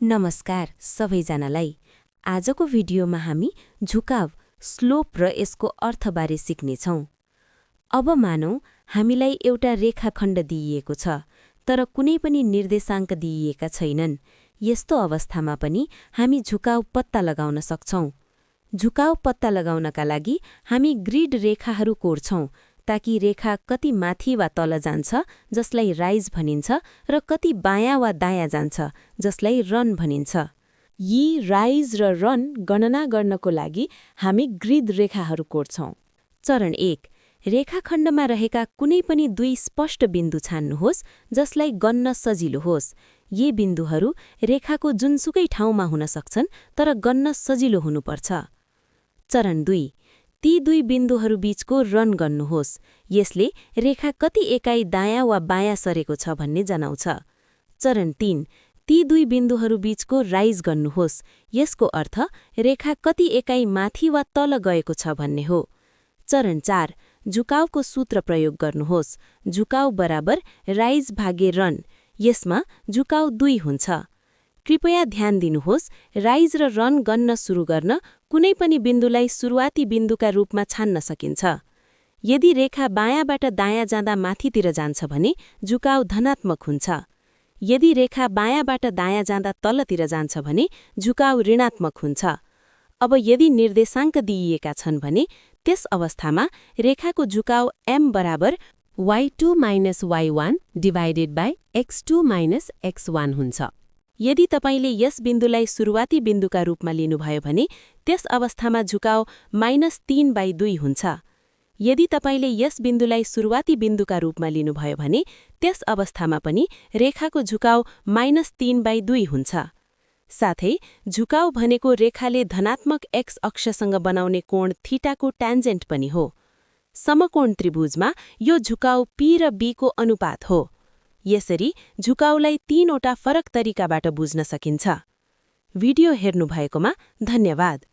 नमस्कार सबैजनालाई। आजको भिडियोमा हामी झुकाव, स्लोप र यसको अर्थबारे सिक्नेछौँ। अब मानौँ हामीलाई एउटा रेखाखण्ड दिइएको छ, तर कुनै पनि निर्देशाङ्क दिइएका छैनन्। यस्तो अवस्थामा पनि हामी झुकाव पत्ता लगाउन सक्छौँ। झुकाव पत्ता लगाउनका लागि हामी ग्रिड रेखाहरू कोर्छौँ, ताकि रेखा कति माथि वा तल जान्छ, जसलाई राइज भनिन्छ, र कति बायाँ वा दायाँ जान्छ, जसलाई रन भनिन्छ। यी राइज र रन गणना गर्नको लागि हामी ग्रिड रेखाहरू कोर्छौँ। चरण 1, रेखाखण्डमा रहेका कुनै पनि दुई स्पष्ट बिन्दु छान्नुहोस्, जसलाई गन्न सजिलो होस्। यी बिन्दुहरू रेखाको जुनसुकै ठाउँमा हुन सक्छन्, तर गन्न सजिलो हुनुपर्छ। चरण 2, ती दुई बिन्दुहरू बीचको रन गर्नुहोस्। यसले रेखा कति एकाइ दायाँ वा बायाँ सरेको छ भन्ने जनाउँछ। चरण 3, ती दुई बिन्दुहरू बीचको राइज गर्नुहोस्। यसको अर्थ रेखा कति एकाइ माथि वा तल गएको छ भन्ने हो। चरण 4, झुकावको सूत्र प्रयोग गर्नुहोस्। झुकाव बराबर राइज भागे रन। यसमा झुकाव 2 हुन्छ। कृपया ध्यान दिनुहोस्, राइज र रन गन्न सुरु गर्न कुनै पनि बिन्दुलाई सुरुवाती बिन्दुका रूपमा छान्न सकिन्छ। यदि रेखा बायाँबाट दायाँ जाँदा माथितिर जान्छ भने झुकाव धनात्मक हुन्छ। यदि रेखा बायाँबाट दायाँ जाँदा तलतिर जान्छ भने झुकाव ऋणात्मक हुन्छ। अब यदि निर्देशाङ्क दिइएका छन् भने त्यस अवस्थामा रेखाको झुकाव m बराबर y2 - y1 divided by x2 - x1 हुन्छ। यदि तपाईले यस बिन्दुलाई सुरुवाती बिन्दुका रूपमा लिनुभयो भने त्यस अवस्थामा झुकाव -3/2 हुन्छ। यदि तपाईले यस बिन्दुलाई सुरुवाती बिन्दुका रूपमा लिनुभयो भने त्यस अवस्थामा पनि रेखाको झुकाव -3/2 हुन्छ। साथै झुकाव भनेको रेखाले धनात्मक x अक्षसँग बनाउने कोण थीटाको ट्यान्जेन्ट पनि हो। समकोण त्रिभुजमा यो झुकाव p र b को अनुपात हो। यसरी झुकावलाई 3 वटा फरक तरिकाबाट बुझ्न सकिन्छ। भिडियो हेर्नुभएकोमा धन्यवाद।